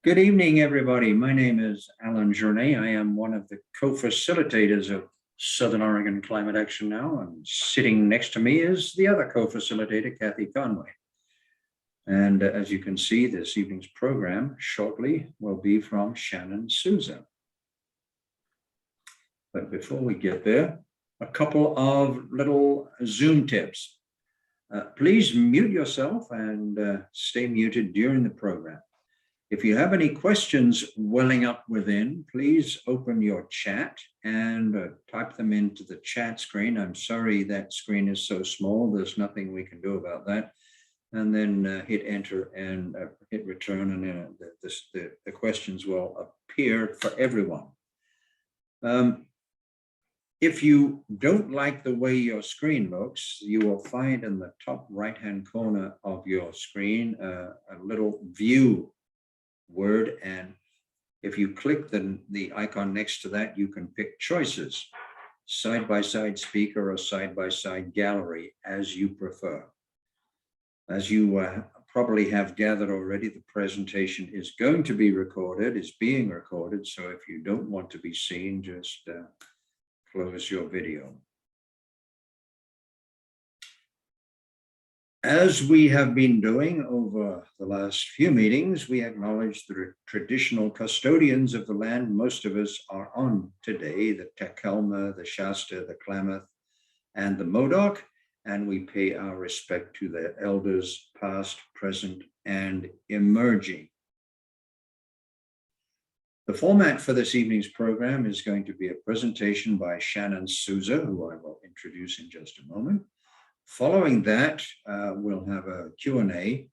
Good evening, everybody. My name is Alan Journet. I am one of the co-facilitators of Southern Oregon Climate Action Now, and sitting next to me is the other co-facilitator, Kathy Conway. And as you can see, this evening's program shortly will be from Shannon Souza. But before we get there, a couple of little Zoom tips. Please mute yourself and stay muted during the program. If you have any questions welling up within, please open your chat and type them into the chat screen. I'm sorry that screen is so small. There's nothing we can do about that. And then hit enter and hit return, and then the questions will appear for everyone. If you don't like the way your screen looks, you will find in the top right-hand corner of your screen a little view word, and if you click the icon next to that, you can pick choices: side-by-side speaker or side-by-side gallery, as you prefer. As you probably have gathered already, the presentation is going to be recorded, is being recorded, so if you don't want to be seen, just close your video. As we have been doing over the last few meetings, we acknowledge the traditional custodians of the land most of us are on today, the Takelma, the Shasta, the Klamath, and the Modoc, and we pay our respect to their elders, past, present, and emerging. The format for this evening's program is going to be a presentation by Shannon Souza, who I will introduce in just a moment. Following that, we'll have a Q&A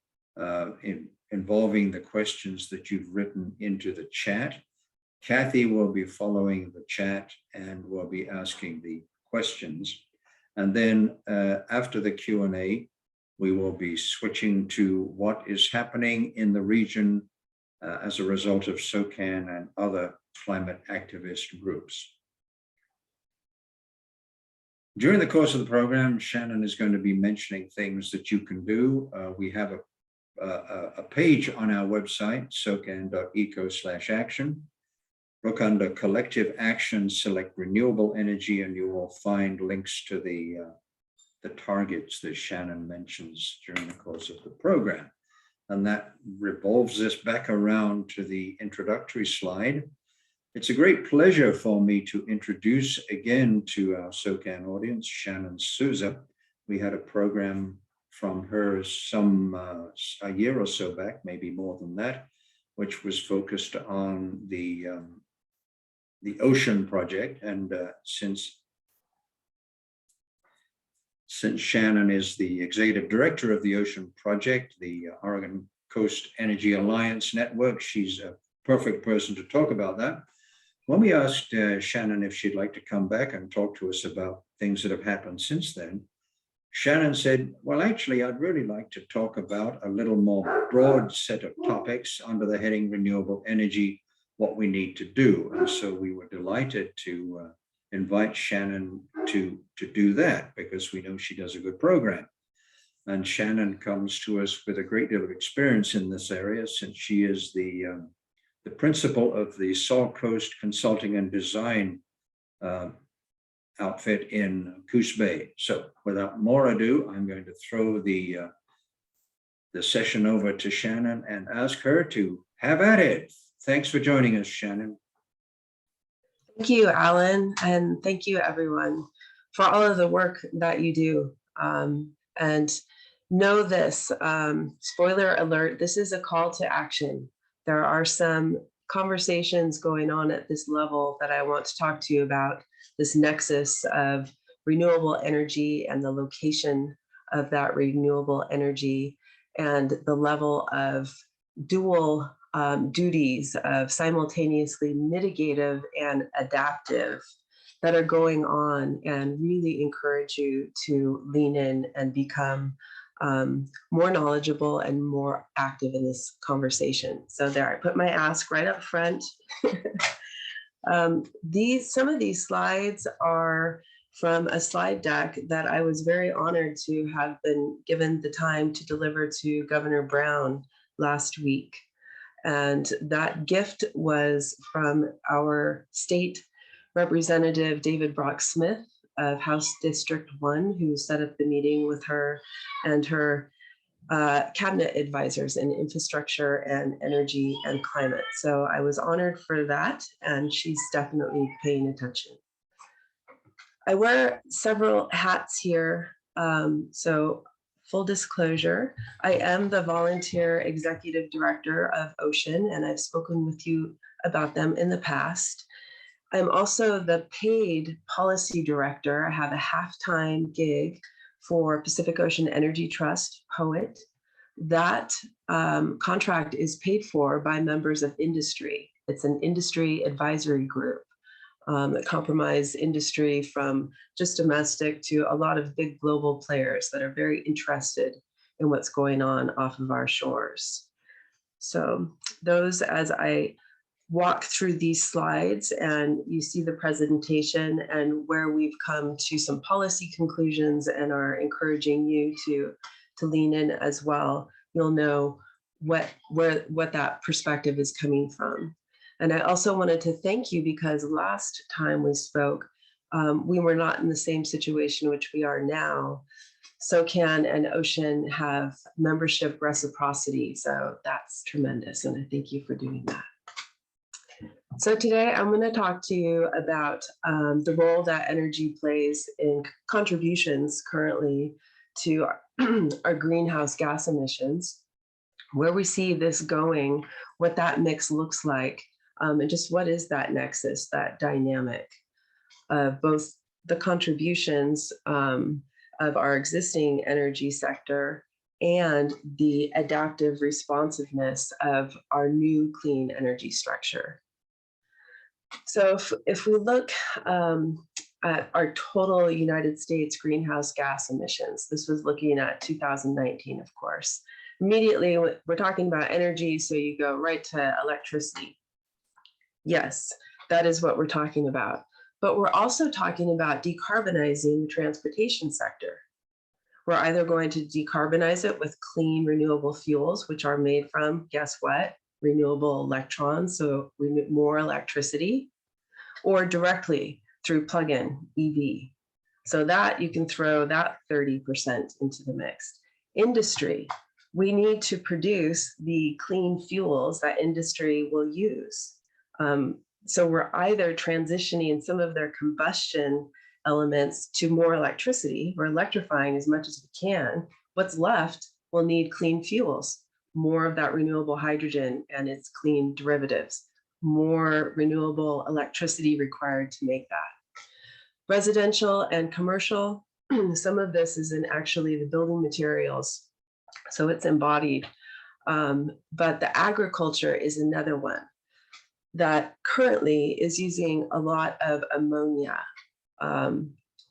involving the questions that you've written into the chat. Kathy will be following the chat and will be asking the questions. And then after the Q&A, we will be switching to what is happening in the region as a result of SOCAN and other climate activist groups. During the course of the program, Shannon is going to be mentioning things that you can do. We have a page on our website, socan.eco/action. Look under collective action, select renewable energy, and you will find links to the targets that Shannon mentions during the course of the program. And that revolves us back around to the introductory slide. It's a great pleasure for me to introduce again to our SOCAN audience, Shannon Souza. We had a program from her a year or so back, maybe more than that, which was focused on the Ocean Project. And since Shannon is the executive director of the Ocean Project, the Oregon Coast Energy Alliance Network, she's a perfect person to talk about that. When we asked Shannon if she'd like to come back and talk to us about things that have happened since then, Shannon said, well, actually, I'd really like to talk about a little more broad set of topics under the heading renewable energy, what we need to do. And so we were delighted to invite Shannon to do that, because we know she does a good program. And Shannon comes to us with a great deal of experience in this area, since she is the principal of the Salt Coast Consulting and Design outfit in Coos Bay. So without more ado, I'm going to throw the session over to Shannon and ask her to have at it. Thanks for joining us, Shannon. Thank you, Alan, and thank you, everyone, for all of the work that you do. And know this, spoiler alert, this is a call to action. There are some conversations going on at this level that I want to talk to you about, this nexus of renewable energy and the location of that renewable energy, and the level of dual duties of simultaneously mitigative and adaptive that are going on, and really encourage you to lean in and become more knowledgeable and more active in this conversation. So there, I put my ask right up front. Some of these slides are from a slide deck that I was very honored to have been given the time to deliver to Governor Brown last week. And that gift was from our state representative, David Brock Smith of House District 1, who set up the meeting with her and her cabinet advisors in infrastructure and energy and climate. So I was honored for that, and she's definitely paying attention. I wear several hats here. So full disclosure, I am the volunteer executive director of Ocean, and I've spoken with you about them in the past. I'm also the paid policy director. I have a half-time gig for Pacific Ocean Energy Trust, POET. That contract is paid for by members of industry. It's an industry advisory group that comprise industry from just domestic to a lot of big global players that are very interested in what's going on off of our shores. So those, as I walk through these slides and you see the presentation and where we've come to some policy conclusions and are encouraging you to lean in as well, you'll know what that perspective is coming from. And I also wanted to thank you because last time we spoke, we were not in the same situation which we are now. SOCAN and Ocean have membership reciprocity, so that's tremendous, and I thank you for doing that. So today I'm going to talk to you about the role that energy plays in contributions currently to our greenhouse gas emissions, where we see this going, what that mix looks like, and just what is that nexus, that dynamic of both the contributions of our existing energy sector and the adaptive responsiveness of our new clean energy structure. So if we look at our total United States greenhouse gas emissions, this was looking at 2019, of course. Immediately, we're talking about energy, so you go right to electricity. Yes, that is what we're talking about. But we're also talking about decarbonizing the transportation sector. We're either going to decarbonize it with clean renewable fuels, which are made from, guess what? Renewable electrons, so more electricity, or directly through plug-in EV. So that you can throw that 30% into the mix. Industry, we need to produce the clean fuels that industry will use. So we're either transitioning some of their combustion elements to more electricity. We're electrifying as much as we can. What's left will need clean fuels, more of that renewable hydrogen and its clean derivatives, more renewable electricity required to make that. Residential and commercial, some of this is in actually the building materials, so it's embodied. But the agriculture is another one that currently is using a lot of ammonia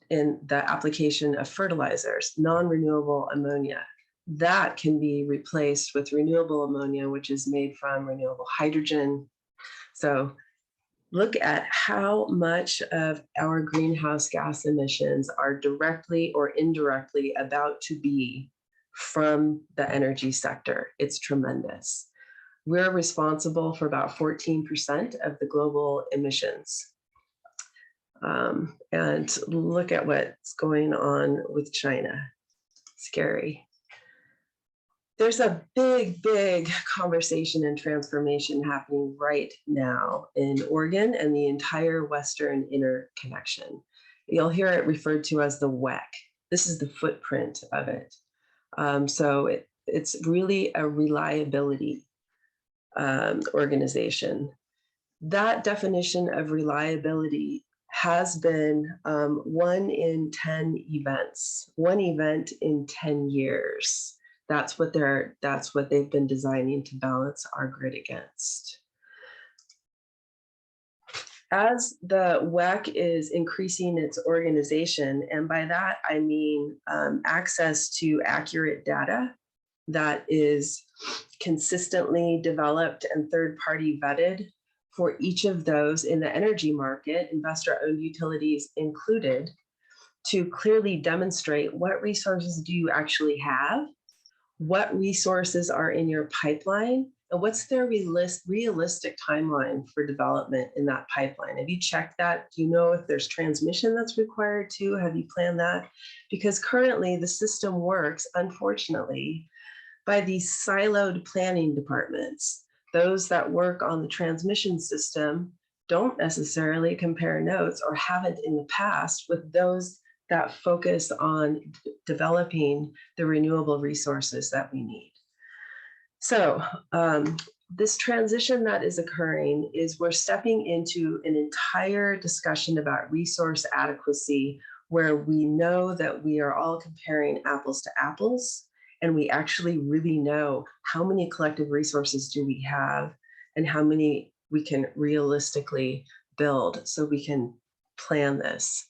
in the application of fertilizers, non-renewable ammonia. That can be replaced with renewable ammonia, which is made from renewable hydrogen. So look at how much of our greenhouse gas emissions are directly or indirectly about to be from the energy sector. It's tremendous. We're responsible for about 14% of the global emissions. And look at what's going on with China. Scary. There's a big conversation and transformation happening right now in Oregon and the entire Western interconnection. You'll hear it referred to as the WEC. This is the footprint of it. So it's really a reliability organization. That definition of reliability has been 1 in 10 events, 1 event in 10 years. That's what they've been designing to balance our grid against. As the WEC is increasing its organization, and by that I mean access to accurate data that is consistently developed and third-party vetted for each of those in the energy market, investor-owned utilities included, to clearly demonstrate what resources do you actually have, what resources are in your pipeline, And what's their realistic timeline for development in that pipeline? Have you checked that? Do you know if there's transmission that's required too? Have you planned that? Because currently the system works, unfortunately, by these siloed planning departments. Those that work on the transmission system don't necessarily compare notes or haven't in the past with those that focus on developing the renewable resources that we need. So this transition that is occurring is we're stepping into an entire discussion about resource adequacy, where we know that we are all comparing apples to apples, and we actually really know how many collective resources do we have and how many we can realistically build so we can plan this.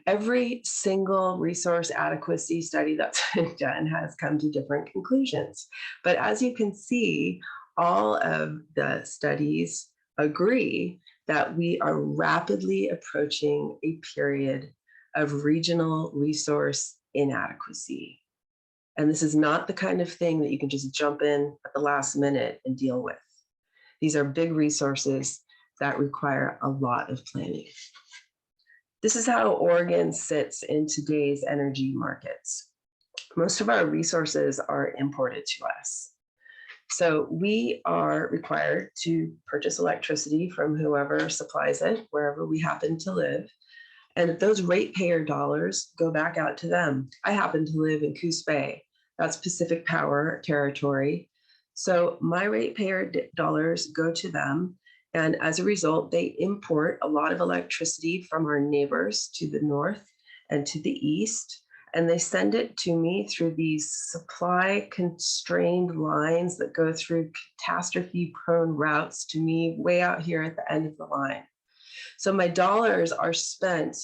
Every single resource adequacy study that's been done has come to different conclusions. But as you can see, all of the studies agree that we are rapidly approaching a period of regional resource inadequacy. And this is not the kind of thing that you can just jump in at the last minute and deal with. These are big resources that require a lot of planning. This is how Oregon sits in today's energy markets. Most of our resources are imported to us. So we are required to purchase electricity from whoever supplies it, wherever we happen to live. And those ratepayer dollars go back out to them. I happen to live in Coos Bay. That's Pacific Power territory. So my ratepayer dollars go to them. And as a result, they import a lot of electricity from our neighbors to the north and to the east. And they send it to me through these supply constrained lines that go through catastrophe prone routes to me way out here at the end of the line. So my dollars are spent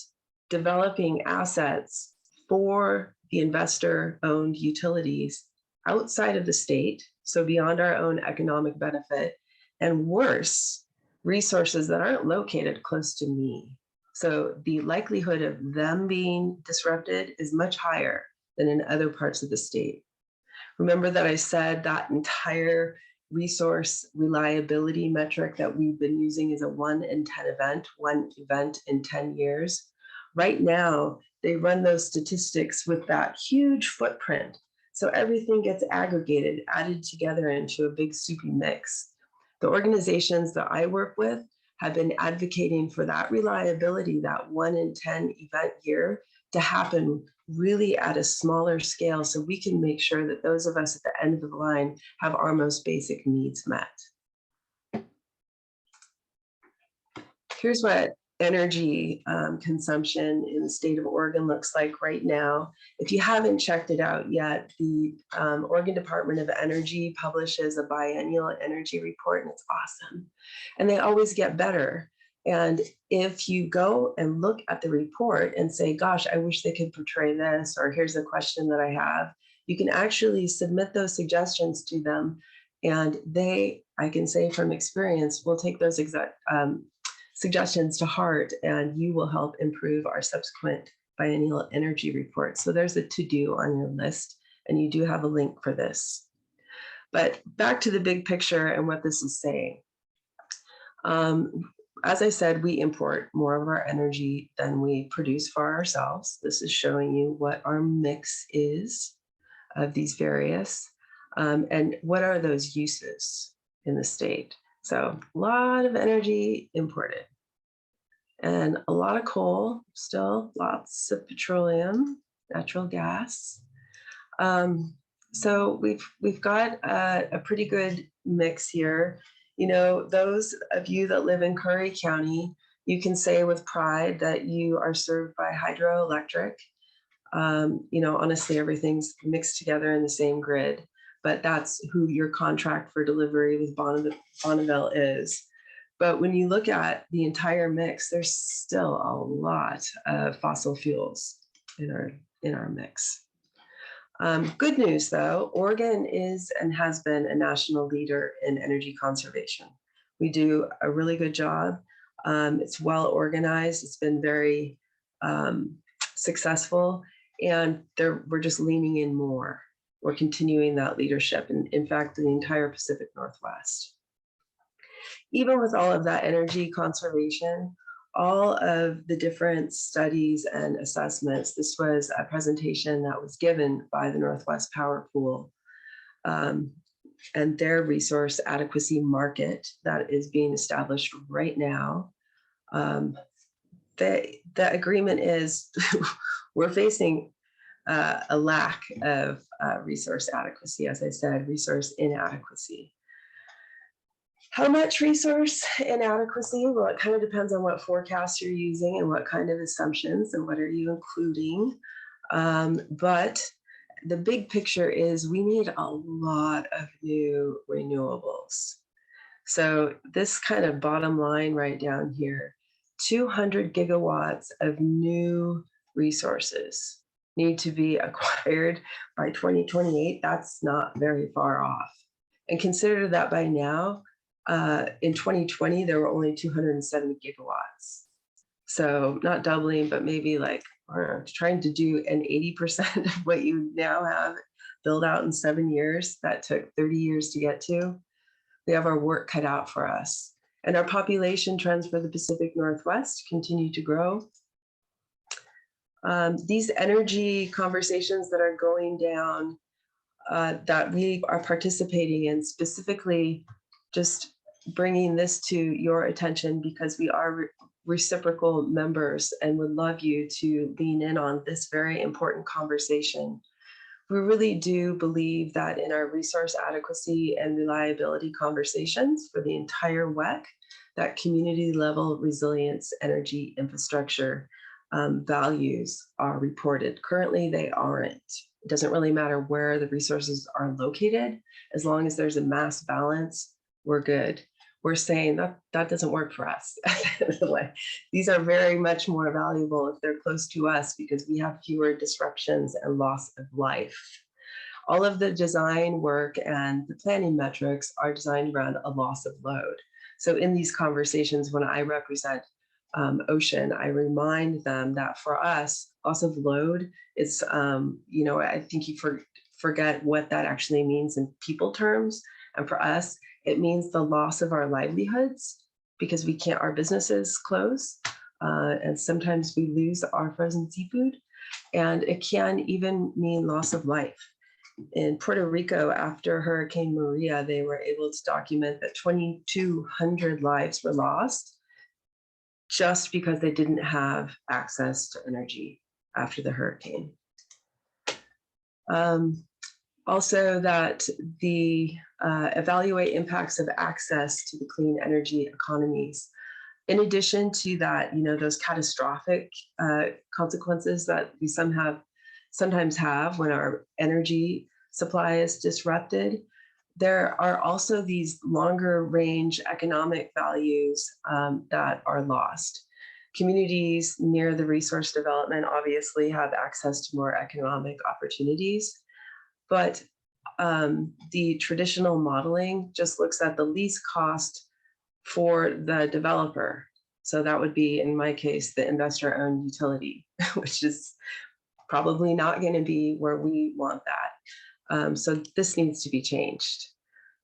developing assets for the investor owned utilities outside of the state, so beyond our own economic benefit, and worse, resources that aren't located close to me. So the likelihood of them being disrupted is much higher than in other parts of the state. Remember that I said that entire resource reliability metric that we've been using is a 1 in 10 event, one event in 10 years. Right now, they run those statistics with that huge footprint. So everything gets aggregated, added together into a big soupy mix. The organizations that I work with have been advocating for that reliability, that 1 in 10 event year, to happen really at a smaller scale so we can make sure that those of us at the end of the line have our most basic needs met. Here's what energy consumption in the state of Oregon looks like right now. If you haven't checked it out yet, the Oregon Department of Energy publishes a biennial energy report, and it's awesome. And they always get better. And if you go and look at the report and say, gosh, I wish they could portray this, or here's a question that I have, you can actually submit those suggestions to them. And they, I can say from experience, will take those suggestions to heart, and you will help improve our subsequent biennial energy report. So there's a to-do on your list, and you do have a link for this. But back to the big picture and what this is saying. As I said, we import more of our energy than we produce for ourselves. This is showing you what our mix is of these various, and what are those uses in the state. So a lot of energy imported and a lot of coal, still lots of petroleum, natural gas. So we've got a pretty good mix here. You know, those of you that live in Curry County, you can say with pride that you are served by hydroelectric. You know, honestly, everything's mixed together in the same grid, but that's who your contract for delivery with Bonneville is. But when you look at the entire mix, there's still a lot of fossil fuels in our mix. Good news though, Oregon is and has been a national leader in energy conservation. We do a really good job. It's well organized. It's been very successful, and we're just leaning in more. we're continuing that leadership, and in fact, the entire Pacific Northwest. Even with all of that energy conservation, all of the different studies and assessments, this was a presentation that was given by the Northwest Power Pool and their resource adequacy market that is being established right now. The agreement is we're facing a lack of resource adequacy, as I said, resource inadequacy. How much resource inadequacy? Well, it kind of depends on what forecasts you're using and what kind of assumptions and what are you including. But the big picture is we need a lot of new renewables. So this kind of bottom line right down here, 200 gigawatts of new resources need to be acquired by 2028. That's not very far off. And consider that by now, in 2020, there were only 270 gigawatts. So not doubling, but maybe like trying to do an 80% of what you now have built out in 7 years. That took 30 years to get to. We have our work cut out for us. And our population trends for the Pacific Northwest continue to grow. These energy conversations that are going down that we are participating in, specifically just bringing this to your attention because we are reciprocal members and would love you to lean in on this very important conversation. We really do believe that in our resource adequacy and reliability conversations for the entire WEC, that community level resilience energy infrastructure values are reported. Currently, they aren't. It doesn't really matter where the resources are located. As long as there's a mass balance, we're good. We're saying that doesn't work for us. These are very much more valuable if they're close to us because we have fewer disruptions and loss of life. All of the design work and the planning metrics are designed around a loss of load. So in these conversations, when I represent Ocean, I remind them that for us, loss of load is, I think you forget what that actually means in people terms. And for us, it means the loss of our livelihoods because our businesses close. And sometimes we lose our frozen seafood. And it can even mean loss of life. In Puerto Rico, after Hurricane Maria, they were able to document that 2,200 lives were lost just because they didn't have access to energy after the hurricane. Also that the evaluate impacts of access to the clean energy economies. In addition to that, those catastrophic consequences that we sometimes have when our energy supply is disrupted, there are also these longer range economic values that are lost. Communities near the resource development obviously have access to more economic opportunities, but the traditional modeling just looks at the least cost for the developer. So that would be, in my case, the investor-owned utility, which is probably not going to be where we want that. So this needs to be changed.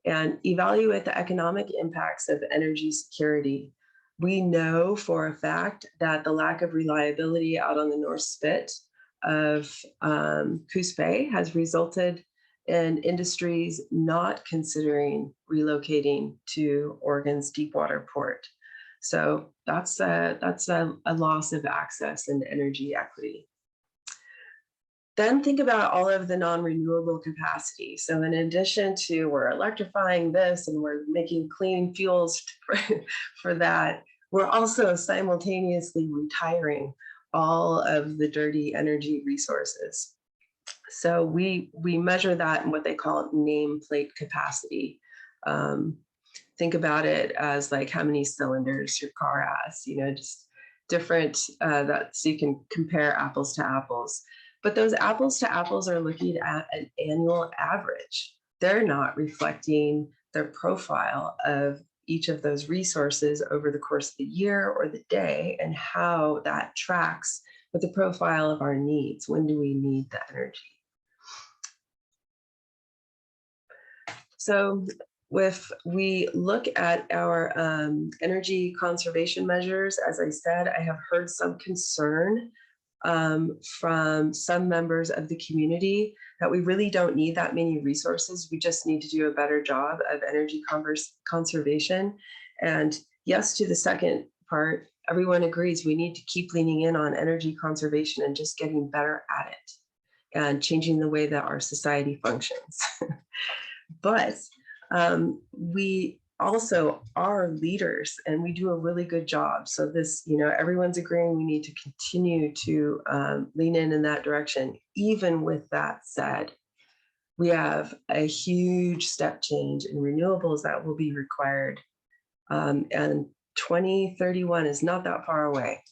And evaluate the economic impacts of energy security. We know for a fact that the lack of reliability out on the North Spit of Coos Bay has resulted in industries not considering relocating to Oregon's deepwater port. So that's a loss of access and energy equity. Then think about all of the non-renewable capacity. So in addition to we're electrifying this and we're making clean fuels for that, we're also simultaneously retiring all of the dirty energy resources. So we measure that in what they call nameplate capacity. Think about it as like how many cylinders your car has, just different, so you can compare apples to apples. But those apples to apples are looking at an annual average. They're not reflecting the profile of each of those resources over the course of the year or the day and how that tracks with the profile of our needs. When do we need the energy? So if we look at our energy conservation measures, as I said, I have heard some concern from some members of the community that we really don't need that many resources. We just need to do a better job of energy conservation. And yes, to the second part, everyone agrees we need to keep leaning in on energy conservation and just getting better at it and changing the way that our society functions. But we also are leaders and we do a really good job. So this, everyone's agreeing we need to continue to lean in that direction. Even with that said, we have a huge step change in renewables that will be required. And 2031 is not that far away.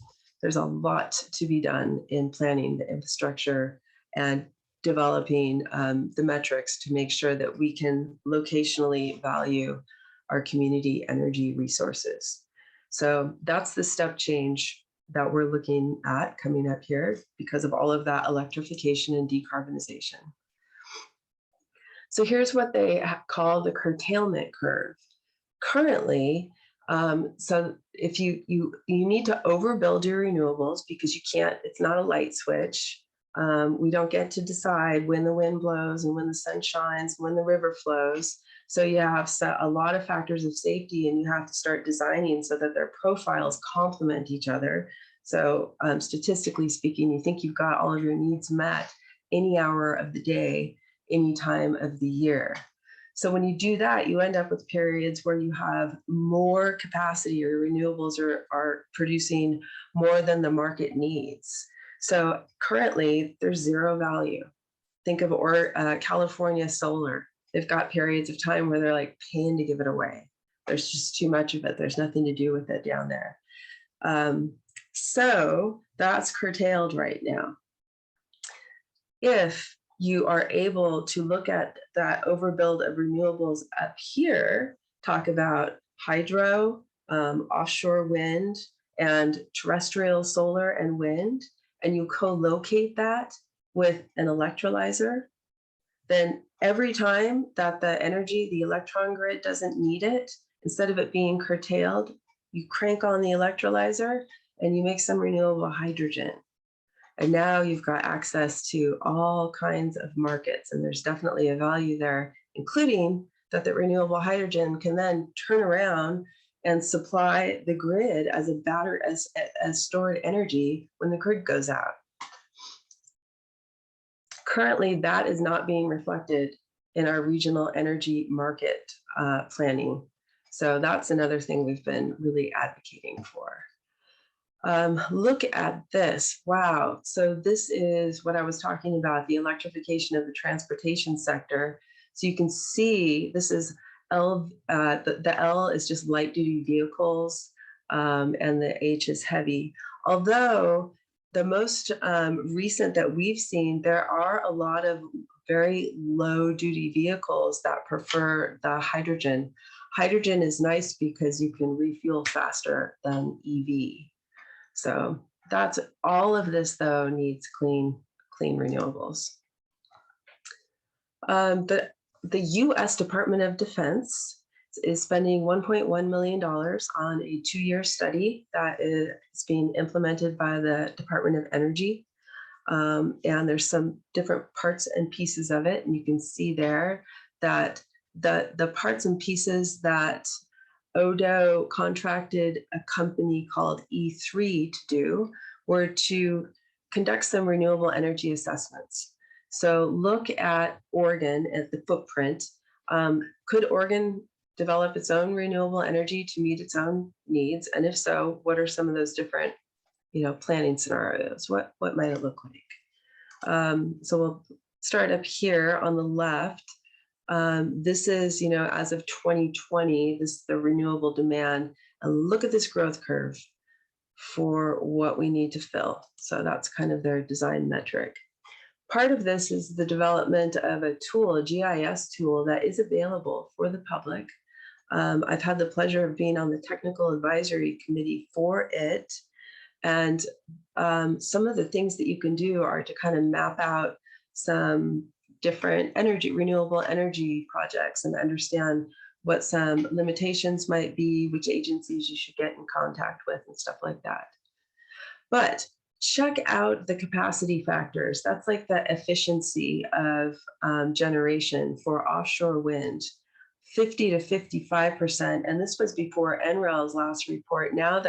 There's a lot to be done in planning the infrastructure and developing the metrics to make sure that we can locationally value our community energy resources. So that's the step change that we're looking at coming up here because of all of that electrification and decarbonization. So here's what they call the curtailment curve. Currently, so if you need to overbuild your renewables because you can't, it's not a light switch. We don't get to decide when the wind blows and when the sun shines, when the river flows. So you have a lot of factors of safety and you have to start designing so that their profiles complement each other. So statistically speaking, you think you've got all of your needs met any hour of the day, any time of the year. So when you do that, you end up with periods where you have more capacity or renewables are producing more than the market needs. So currently there's zero value. Think of California solar. They've got periods of time where they're like paying to give it away. There's just too much of it. There's nothing to do with it down there. So that's curtailed right now. If you are able to look at that overbuild of renewables up here, talk about hydro, offshore wind, and terrestrial solar and wind, and you co-locate that with an electrolyzer, then every time that the electron grid doesn't need it, instead of it being curtailed, you crank on the electrolyzer and you make some renewable hydrogen. And now you've got access to all kinds of markets, and there's definitely a value there, including that the renewable hydrogen can then turn around and supply the grid as a battery, as stored energy when the grid goes out. Currently, that is not being reflected in our regional energy market planning. So that's another thing we've been really advocating for. Look at this. Wow. So this is what I was talking about, the electrification of the transportation sector. So you can see this is L, the L is just light duty vehicles, and the H is heavy. Although the most recent that we've seen, there are a lot of very low duty vehicles that prefer the hydrogen. Hydrogen is nice because you can refuel faster than EV. So that's all of this, though, needs clean renewables. The U.S. Department of Defense is spending $1.1 million on a 2-year study that is being implemented by the Department of Energy. And there's some different parts and pieces of it. And you can see there that the parts and pieces that Odo contracted a company called E3 to do were to conduct some renewable energy assessments. So look at Oregon at the footprint. Could Oregon develop its own renewable energy to meet its own needs? And if so, what are some of those different, planning scenarios? What might it look like? So we'll start up here on the left. This is, as of 2020, this is the renewable demand. And look at this growth curve for what we need to fill. So that's kind of their design metric. Part of this is the development of a tool, a GIS tool that is available for the public. I've had the pleasure of being on the technical advisory committee for it. And some of the things that you can do are to kind of map out some different renewable energy projects and understand what some limitations might be, which agencies you should get in contact with and stuff like that. But check out the capacity factors. That's like the efficiency of generation for offshore wind, 50 to 55%. And this was before NREL's last report. Now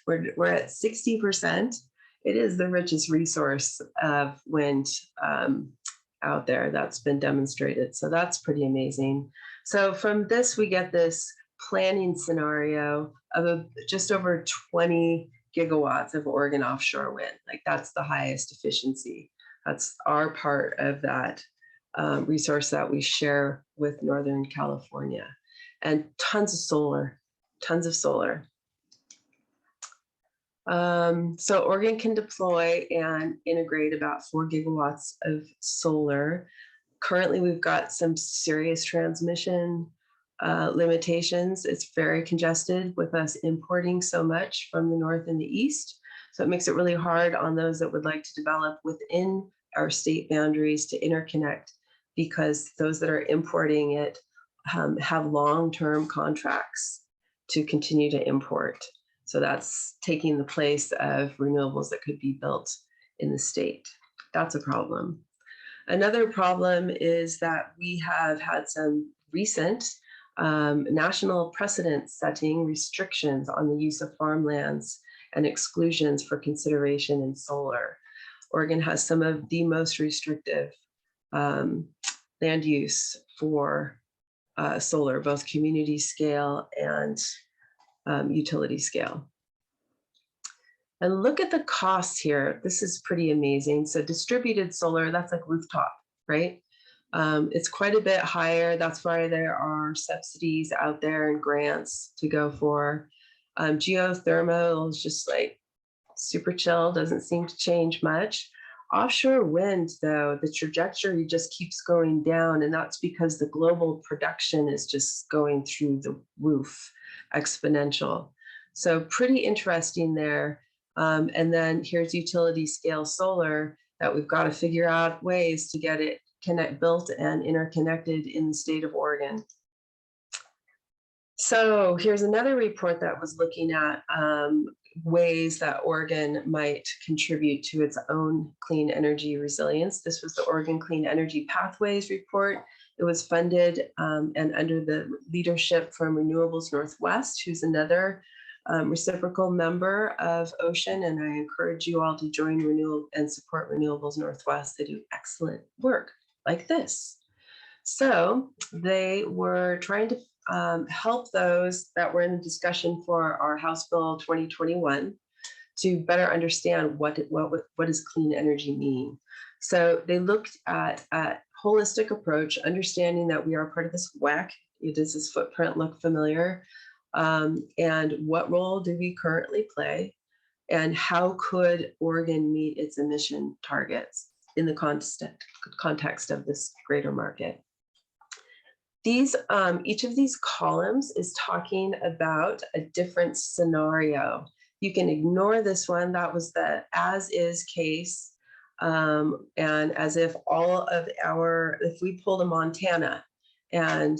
we're at 60%. It is the richest resource of wind out there that's been demonstrated. So that's pretty amazing. So from this, we get this planning scenario of just over 20 gigawatts of Oregon offshore wind. Like that's the highest efficiency. That's our part of that resource that we share with Northern California. And tons of solar, tons of solar. So Oregon can deploy and integrate about 4 gigawatts of solar. Currently, we've got some serious transmission limitations. It's very congested with us importing so much from the north and the east. So it makes it really hard on those that would like to develop within our state boundaries to interconnect, because those that are importing it have long-term contracts to continue to import. So that's taking the place of renewables that could be built in the state. That's a problem. Another problem is that we have had some recent national precedent-setting restrictions on the use of farmlands and exclusions for consideration in solar. Oregon has some of the most restrictive land use for solar, both community scale and utility scale. And look at the costs here. This is pretty amazing. So distributed solar, that's like rooftop, right? It's quite a bit higher. That's why there are subsidies out there and grants to go for. Geothermal is just like super chill, doesn't seem to change much. Offshore wind, though, the trajectory just keeps going down, and that's because the global production is just going through the roof, exponential. So pretty interesting there. And then here's utility scale solar that we've got to figure out ways to get it built and interconnected in the state of Oregon. So here's another report that was looking at ways that Oregon might contribute to its own clean energy resilience. This was the Oregon Clean Energy Pathways report. It was funded and under the leadership from Renewables Northwest, who's another reciprocal member of Ocean, and I encourage you all to join Renewable and support Renewables Northwest. They do excellent work like this. So they were trying to help those that were in the discussion for our House Bill 2021 to better understand what does clean energy mean. So they looked at a holistic approach, understanding that we are part of this WEC. Does this footprint look familiar? And what role do we currently play? And how could Oregon meet its emission targets in the context of this greater market? These, each of these columns is talking about a different scenario. You can ignore this one. That was the as-is case. And as if if we pulled a Montana and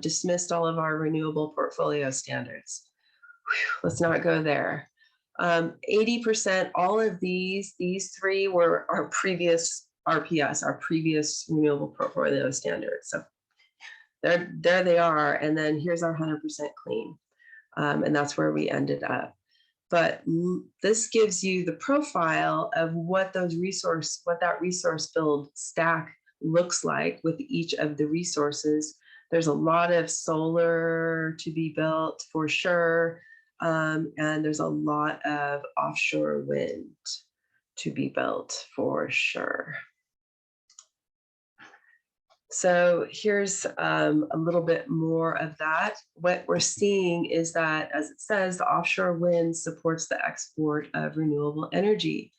dismissed all of our renewable portfolio standards. Whew, let's not go there. 80%, all of these three were our previous RPS, our previous renewable portfolio standards. So there they are. And then here's our 100% clean. And that's where we ended up. But this gives you the profile of what that resource build stack looks like with each of the resources. There's a lot of solar to be built for sure. And there's a lot of offshore wind to be built for sure. So here's a little bit more of that. What we're seeing is that, as it says, the offshore wind supports the export of renewable energy.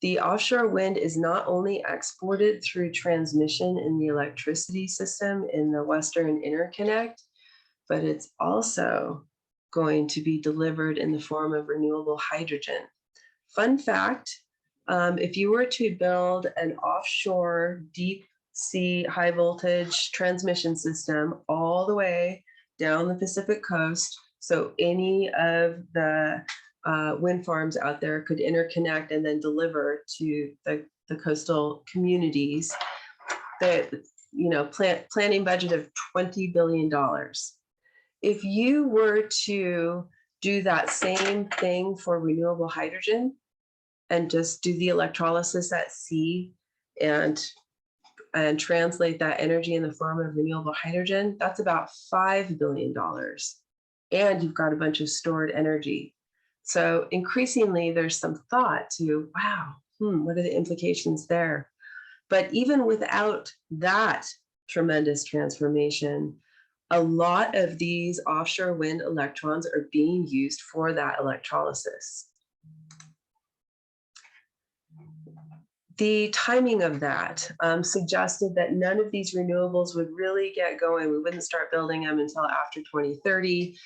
The offshore wind is not only exported through transmission in the electricity system in the Western Interconnect, but it's also going to be delivered in the form of renewable hydrogen. Fun fact, if you were to build an offshore deep sea high voltage transmission system all the way down the Pacific coast. So any of the wind farms out there could interconnect and then deliver to the coastal communities. That, planning budget of $20 billion. If you were to do that same thing for renewable hydrogen and just do the electrolysis at sea and translate that energy in the form of renewable hydrogen, that's about $5 billion. And you've got a bunch of stored energy. So increasingly, there's some thought to, wow, what are the implications there? But even without that tremendous transformation, a lot of these offshore wind electrons are being used for that electrolysis. The timing of that suggested that none of these renewables would really get going. We wouldn't start building them until after 2030.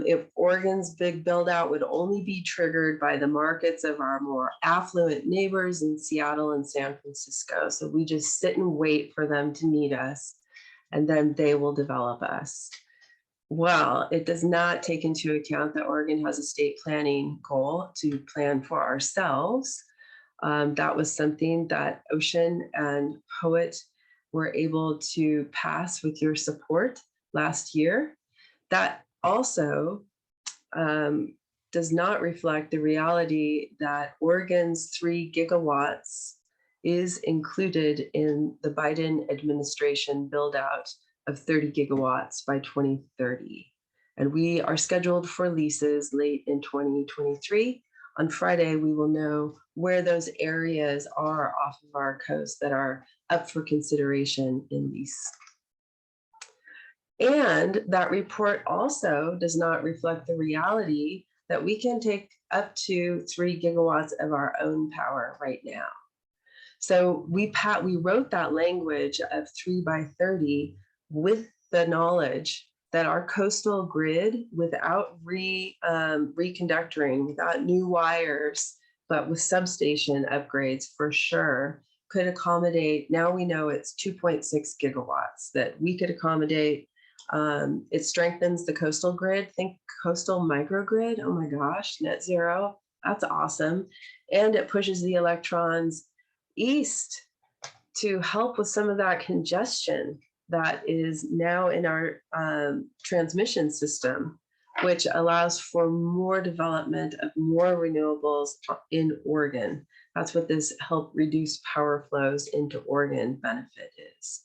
If Oregon's big build out would only be triggered by the markets of our more affluent neighbors in Seattle and San Francisco. So we just sit and wait for them to need us, and then they will develop us. Well, it does not take into account that Oregon has a state planning goal to plan for ourselves. That was something that Ocean and Poet were able to pass with your support last year. That also does not reflect the reality that Oregon's 3 gigawatts is included in the Biden administration build out of 30 gigawatts by 2030. And we are scheduled for leases late in 2023. On Friday, we will know where those areas are off of our coast that are up for consideration in lease. And that report also does not reflect the reality that we can take up to 3 gigawatts of our own power right now. So we wrote that language of 3 by 30 with the knowledge that our coastal grid, without reconductoring, without new wires, but with substation upgrades for sure, could accommodate, now we know it's 2.6 gigawatts that we could accommodate. It strengthens the coastal grid. Think coastal microgrid. Oh my gosh, net zero. That's awesome. And it pushes the electrons east to help with some of that congestion that is now in our transmission system, which allows for more development of more renewables in Oregon. That's what this help reduce power flows into Oregon benefit is.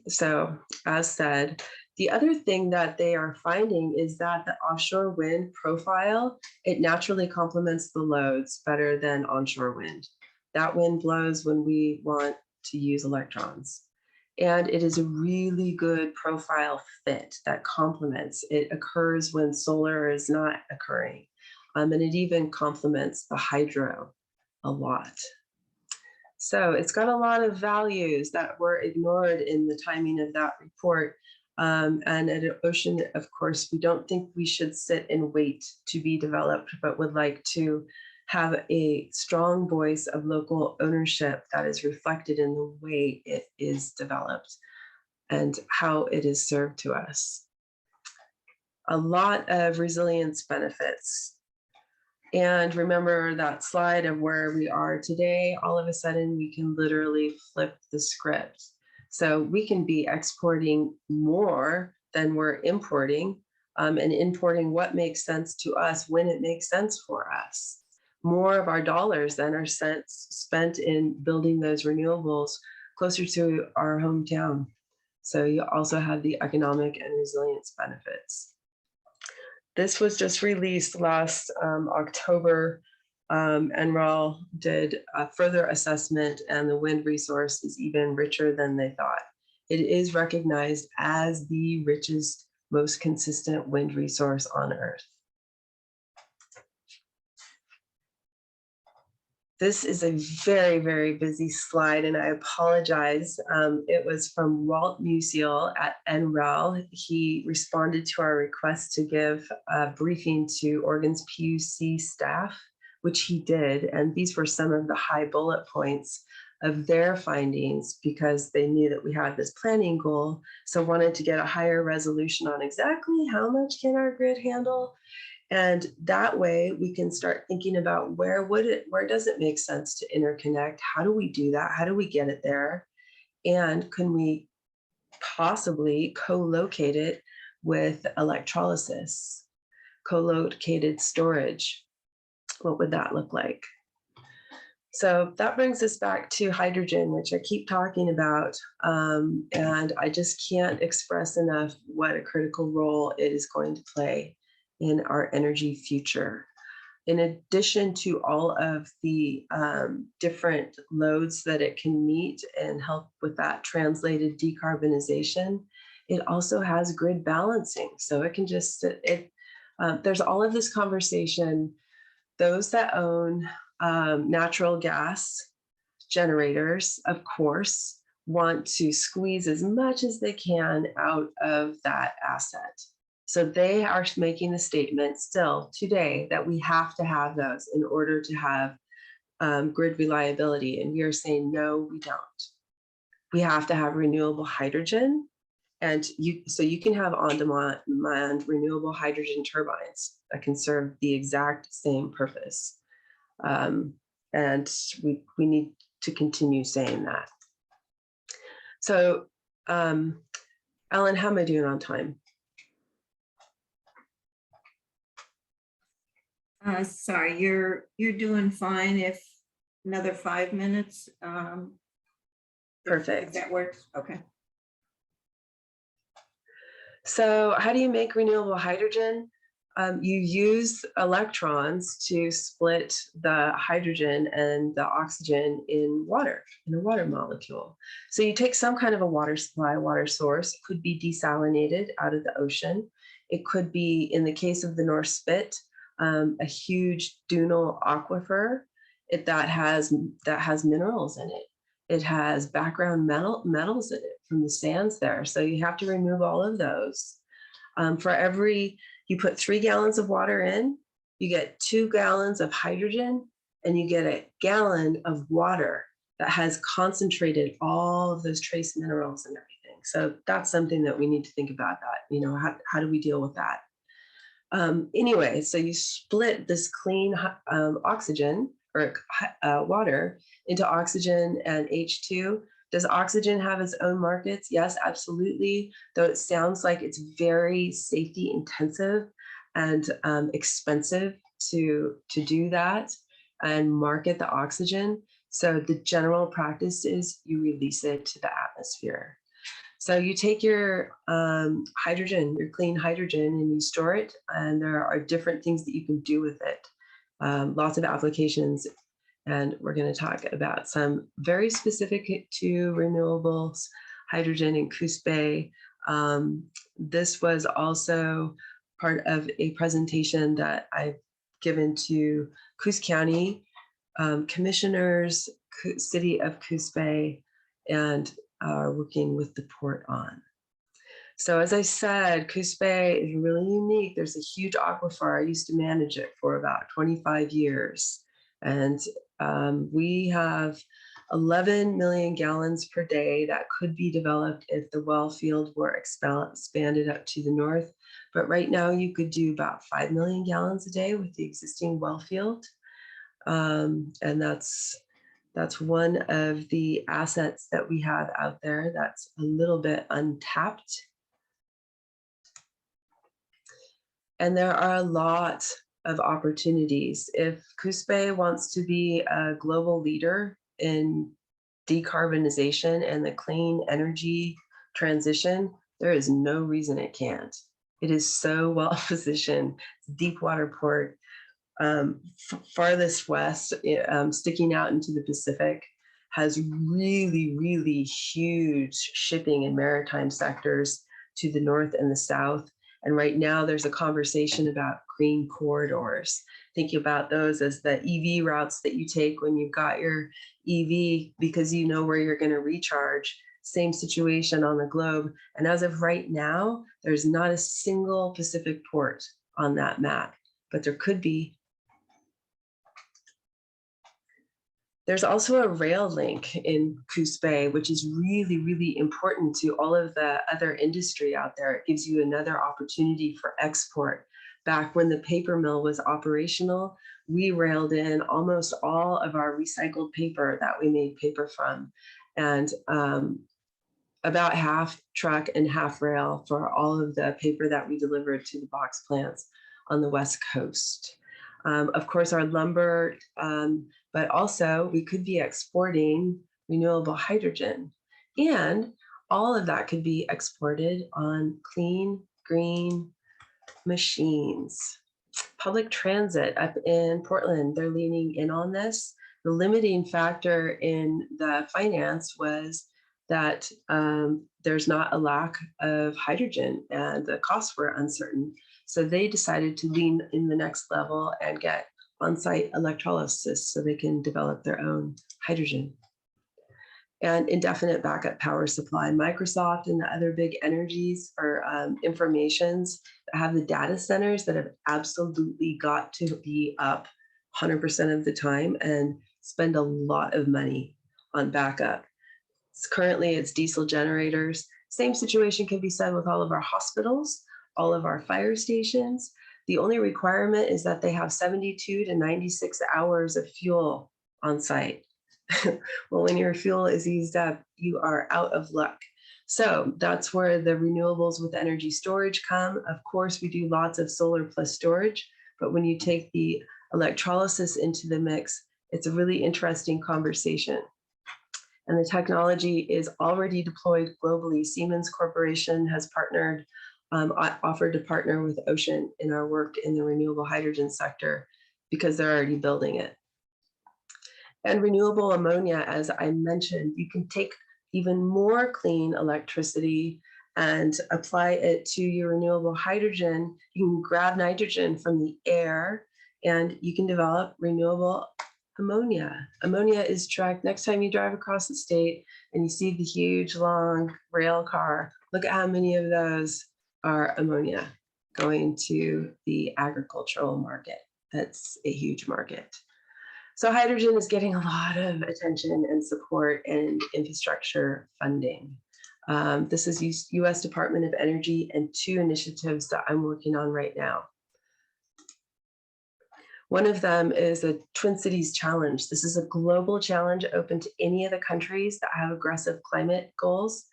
So as said, the other thing that they are finding is that the offshore wind profile, it naturally complements the loads better than onshore wind. That wind blows when we want to use electrons. And it is a really good profile fit that complements. It occurs when solar is not occurring. And it even complements the hydro a lot. So it's got a lot of values that were ignored in the timing of that report. And at Ocean, of course, we don't think we should sit and wait to be developed, but would like to have a strong voice of local ownership that is reflected in the way it is developed and how it is served to us. A lot of resilience benefits. And remember that slide of where we are today, all of a sudden we can literally flip the script. So we can be exporting more than we're importing, and importing what makes sense to us when it makes sense for us. More of our dollars then are spent in building those renewables closer to our hometown. So you also have the economic and resilience benefits. This was just released last October. NREL did a further assessment, and the wind resource is even richer than they thought. It is recognized as the richest, most consistent wind resource on Earth. This is a very, very busy slide, and I apologize. It was from Walt Musial at NREL. He responded to our request to give a briefing to Oregon's PUC staff, which he did. And these were some of the high bullet points of their findings because they knew that we had this planning goal. So wanted to get a higher resolution on exactly how much can our grid handle. And that way we can start thinking about where does it make sense to interconnect? How do we do that? How do we get it there? And can we possibly co-locate it with electrolysis, co-located storage? What would that look like? So that brings us back to hydrogen, which I keep talking about. And I just can't express enough what a critical role it is going to play in our energy future. In addition to all of the different loads that it can meet and help with that translated decarbonization, it also has grid balancing. So it can just, there's all of this conversation. Those that own natural gas generators, of course, want to squeeze as much as they can out of that asset. So they are making the statement still today that we have to have those in order to have grid reliability. And we are saying, no, we don't. We have to have renewable hydrogen. And so you can have on-demand renewable hydrogen turbines that can serve the exact same purpose. And we need to continue saying that. So, Alan, how am I doing on time? Sorry, you're doing fine. If another 5 minutes. Perfect. If that works. Okay. So how do you make renewable hydrogen? You use electrons to split the hydrogen and the oxygen in a water molecule. So you take some kind of a water supply, water source. It could be desalinated out of the ocean. It could be, in the case of the North Spit, a huge dunal aquifer that has minerals in it. It has background metals in it from the sands there. So you have to remove all of those. For every, you put 3 gallons of water in, you get 2 gallons of hydrogen, and you get a gallon of water that has concentrated all of those trace minerals and everything. So that's something that we need to think about that, how do we deal with that? Anyway, so you split this clean oxygen or water into oxygen and H2. Does oxygen have its own markets? Yes, absolutely. Though it sounds like it's very safety intensive and expensive to do that and market the oxygen. So the general practice is you release it to the atmosphere. So you take your hydrogen, your clean hydrogen, and you store it. And there are different things that you can do with it. Lots of applications. And we're going to talk about some very specific to renewables, hydrogen in Coos Bay. This was also part of a presentation that I've given to Coos County commissioners, City of Coos Bay, and working with the port on. So as I said, Coos Bay is really unique. There's a huge aquifer. I used to manage it for about 25 years. And we have 11 million gallons per day that could be developed if the well field were expanded up to the north. But right now you could do about 5 million gallons a day with the existing well field. And that's one of the assets that we have out there that's a little bit untapped. And there are a lot of opportunities. If Coos Bay wants to be a global leader in decarbonization and the clean energy transition, there is no reason it can't. It is so well positioned. Deep water port, farthest west, sticking out into the Pacific, has really, really huge shipping and maritime sectors to the north and the south. And right now there's a conversation about green corridors. Think about those as the EV routes that you take when you've got your EV because you know where you're going to recharge. Same situation on the globe. And as of right now, there's not a single Pacific port on that map, but there could be. There's also a rail link in Coos Bay, which is really, really important to all of the other industry out there. It gives you another opportunity for export. Back when the paper mill was operational, we railed in almost all of our recycled paper that we made paper from, and about half truck and half rail for all of the paper that we delivered to the box plants on the West Coast. Of course, our lumber, but also we could be exporting renewable hydrogen, and all of that could be exported on clean, green machines. Public transit up in Portland, they're leaning in on this. The limiting factor in the finance was that there's not a lack of hydrogen and the costs were uncertain. So they decided to lean in the next level and get on-site electrolysis so they can develop their own hydrogen. And indefinite backup power supply. Microsoft and the other big energies or informations that have the data centers that have absolutely got to be up 100% of the time and spend a lot of money on backup. Currently, it's diesel generators. Same situation can be said with all of our hospitals, all of our fire stations. The only requirement is that they have 72 to 96 hours of fuel on site. Well, when your fuel is used up, you are out of luck. So that's where the renewables with energy storage come. Of course, we do lots of solar plus storage, but when you take the electrolysis into the mix, it's a really interesting conversation. And the technology is already deployed globally. Siemens Corporation has partnered, offered to partner with Ocean in our work in the renewable hydrogen sector because they're already building it. And renewable ammonia, as I mentioned, you can take even more clean electricity and apply it to your renewable hydrogen. You can grab nitrogen from the air and you can develop renewable ammonia. Ammonia is tracked next time you drive across the state and you see the huge long rail car. Look at how many of those are ammonia going to the agricultural market. That's a huge market. So hydrogen is getting a lot of attention and support and infrastructure funding. This is US Department of Energy and 2 initiatives that I'm working on right now. One of them is a Twin Cities Challenge. This is a global challenge open to any of the countries that have aggressive climate goals.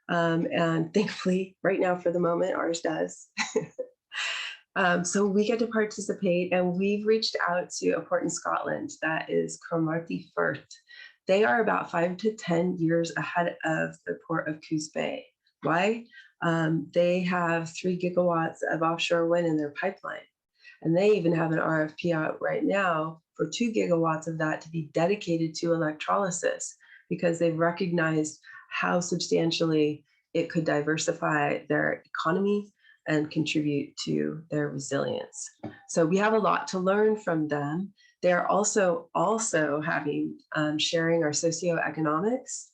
And thankfully, right now for the moment, ours does. So we get to participate, and we've reached out to a port in Scotland that is Cromarty Firth. They are about 5 to 10 years ahead of the port of Coos Bay. Why? They have 3 gigawatts of offshore wind in their pipeline. And they even have an RFP out right now for 2 gigawatts of that to be dedicated to electrolysis because they've recognized how substantially it could diversify their economy and contribute to their resilience. So we have a lot to learn from them. They're also having sharing our socioeconomics,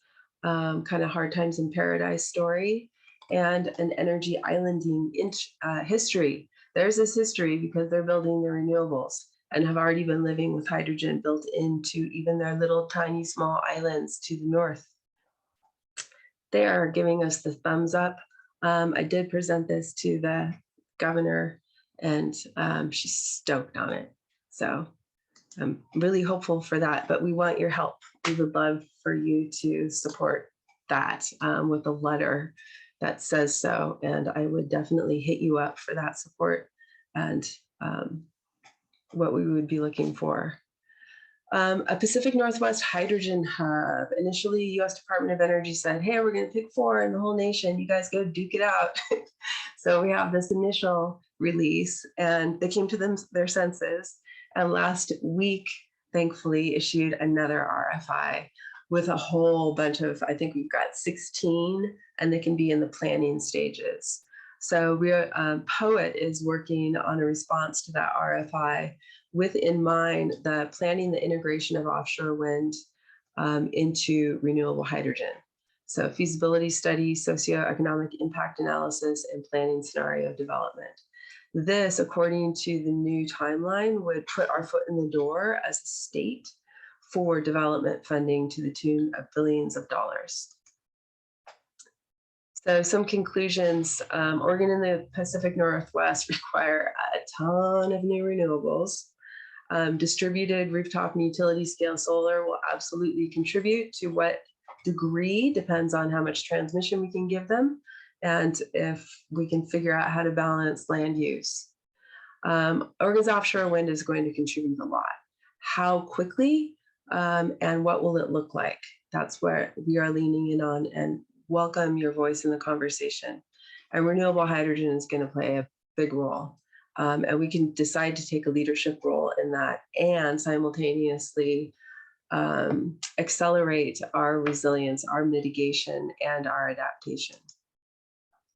kind of hard times in paradise story, and an energy islanding history. There's this history because they're building the renewables and have already been living with hydrogen built into even their little tiny small islands to the north. They are giving us the thumbs up. I did present this to the governor and she's stoked on it. So I'm really hopeful for that, but we want your help. We would love for you to support that with a letter that says so. And I would definitely hit you up for that support and what we would be looking for. A Pacific Northwest hydrogen hub. Initially, US Department of Energy said, hey, we're going to pick 4 in the whole nation. You guys go duke it out. So we have this initial release and they came to their senses. And last week, thankfully, issued another RFI with a whole bunch of, I think we've got 16, and they can be in the planning stages. So POET is working on a response to that RFI with in mind the planning the integration of offshore wind into renewable hydrogen. So feasibility study, socioeconomic impact analysis, and planning scenario development. This, according to the new timeline, would put our foot in the door as a state for development funding to the tune of billions of dollars. So some conclusions, Oregon and the Pacific Northwest require a ton of new renewables. Distributed rooftop and utility scale solar will absolutely contribute. To what degree depends on how much transmission we can give them and if we can figure out how to balance land use. Oregon's offshore wind is going to contribute a lot. How quickly and what will it look like? That's where we are leaning in on, and welcome your voice in the conversation. And renewable hydrogen is going to play a big role. And we can decide to take a leadership role in that and simultaneously accelerate our resilience, our mitigation, and our adaptation.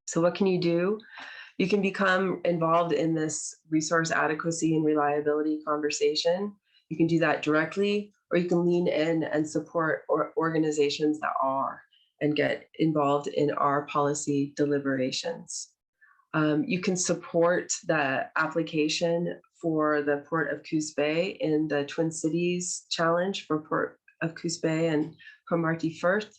So what can you do? You can become involved in this resource adequacy and reliability conversation. You can do that directly, or you can lean in and support organizations that are and get involved in our policy deliberations. You can support the application for the Port of Coos Bay in the Twin Cities Challenge for Port of Coos Bay and Cromarty Firth,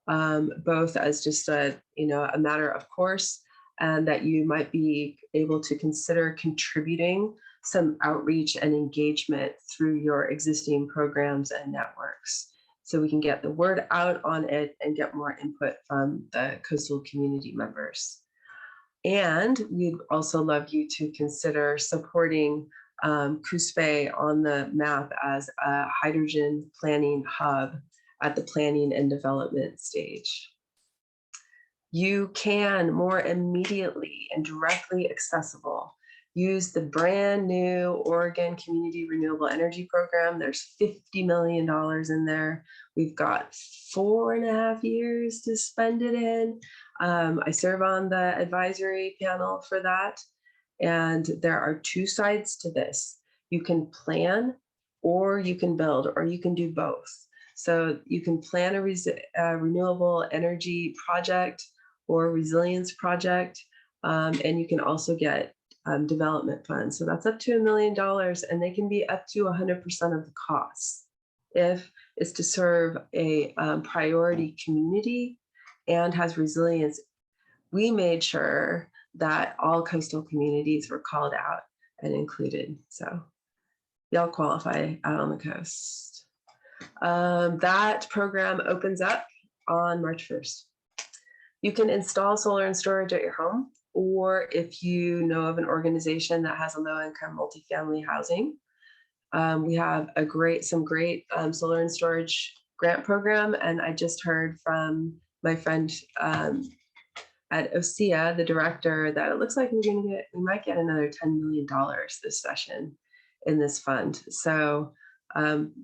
both as just a matter of course, and that you might be able to consider contributing some outreach and engagement through your existing programs and networks, so we can get the word out on it and get more input from the coastal community members. And we'd also love you to consider supporting Coos Bay on the map as a hydrogen planning hub at the planning and development stage. You can more immediately and directly accessible use the brand new Oregon Community Renewable Energy Program. There's $50 million in there. We've got 4.5 years to spend it in. I serve on the advisory panel for that. And there are two sides to this. You can plan, or you can build, or you can do both. So you can plan a renewable energy project or resilience project, and you can also get development funds. So that's up to $1 million, and they can be up to 100% of the costs if it's to serve a priority community and has resilience. We made sure that all coastal communities were called out and included. So y'all qualify out on the coast. That program opens up on March 1st. You can install solar and storage at your home, or if you know of an organization that has a low-income multifamily housing, we have some great solar and storage grant program. And I just heard from my friend at OSEA, the director, that it looks like we might get another $10 million this session in this fund. So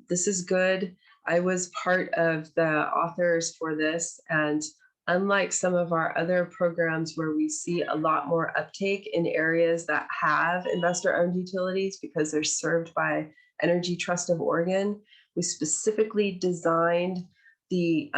this is good. I was part of the authors for this, and unlike some of our other programs where we see a lot more uptake in areas that have investor-owned utilities because they're served by Energy Trust of Oregon, we specifically designed the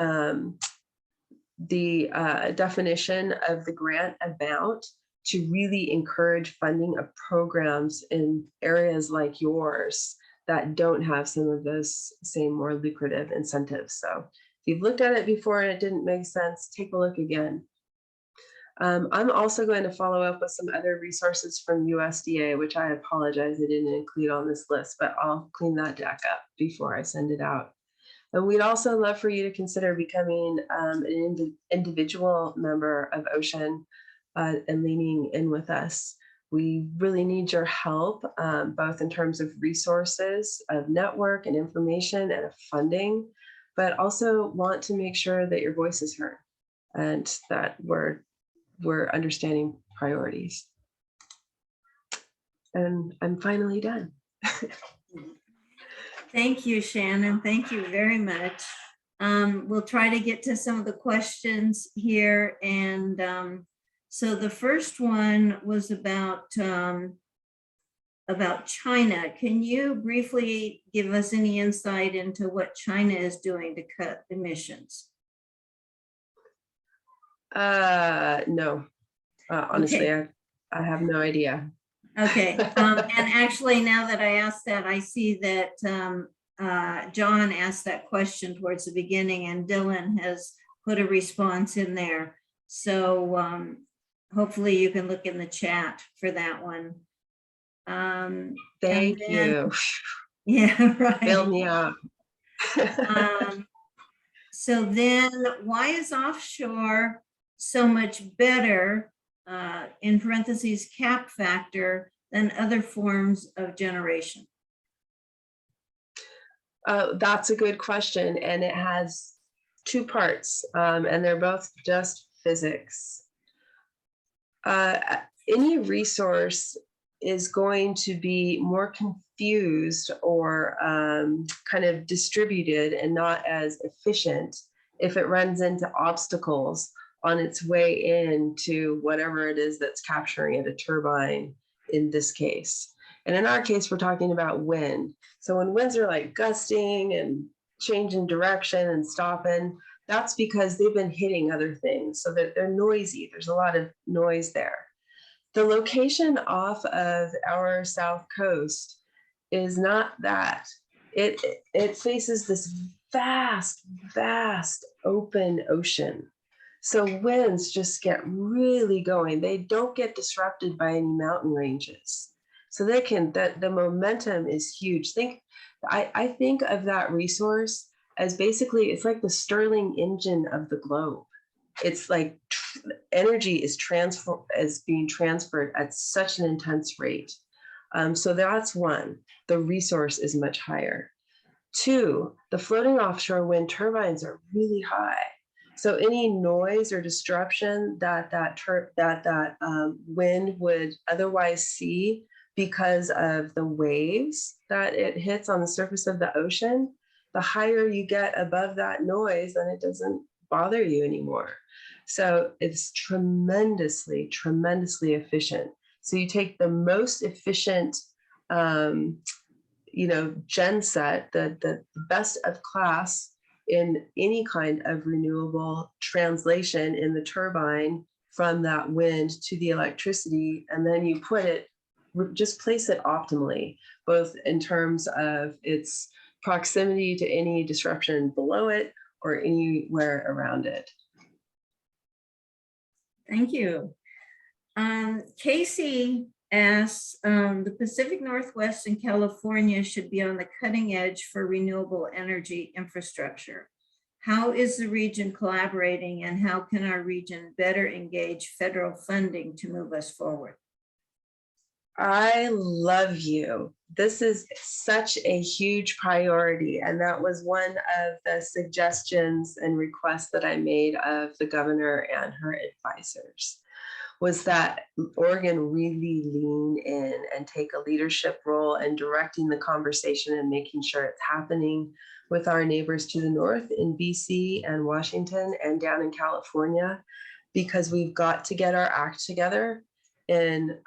definition of the grant amount to really encourage funding of programs in areas like yours that don't have some of those same more lucrative incentives. So if you've looked at it before and it didn't make sense, take a look again. I'm also going to follow up with some other resources from USDA, which I apologize I didn't include on this list, but I'll clean that deck up before I send it out. And we'd also love for you to consider becoming an individual member of Ocean and leaning in with us. We really need your help, both in terms of resources, of network and information, and of funding, but also want to make sure that your voice is heard and that we're understanding priorities. And I'm finally done. Thank you, Shannon. Thank you very much. We'll try to get to some of the questions here. And so the first one was about China. Can you briefly give us any insight into what China is doing to cut emissions? No, honestly, okay. I have no idea. Okay, and actually now that I asked that, I see that John asked that question towards the beginning, and Dylan has put a response in there. So hopefully you can look in the chat for that one. Thank you. Yeah, right. Build me up. So then why is offshore so much better, in parentheses, cap factor, than other forms of generation? That's a good question, and it has two parts, and they're both just physics. Any resource is going to be more confused or kind of distributed and not as efficient if it runs into obstacles on its way into whatever it is that's capturing it, a turbine in this case. And in our case, we're talking about wind. So when winds are like gusting and changing direction and stopping, that's because they've been hitting other things. So that they're noisy. There's a lot of noise there. The location off of our south coast is not that. It faces this vast, vast open ocean. So winds just get really going. They don't get disrupted by any mountain ranges. So they can, the momentum is huge. I think of that resource as basically, it's like the Stirling engine of the globe. It's like energy is being transferred at such an intense rate. So that's one, the resource is much higher. Two, the floating offshore wind turbines are really high. So any noise or disruption that wind would otherwise see because of the waves that it hits on the surface of the ocean, the higher you get above that noise, then it doesn't bother you anymore. So it's tremendously, tremendously efficient. So you take the most efficient, gen set, the best of class in any kind of renewable translation in the turbine from that wind to the electricity, and then you just place it optimally, both in terms of its proximity to any disruption below it or anywhere around it. Thank you. Casey asks, the Pacific Northwest and California should be on the cutting edge for renewable energy infrastructure. How is the region collaborating, and how can our region better engage federal funding to move us forward? I love you. This is such a huge priority. And that was one of the suggestions and requests that I made of the governor and her advisors, was that Oregon really lean in and take a leadership role in directing the conversation and making sure it's happening with our neighbors to the north in BC and Washington and down in California, because we've got to get our act together in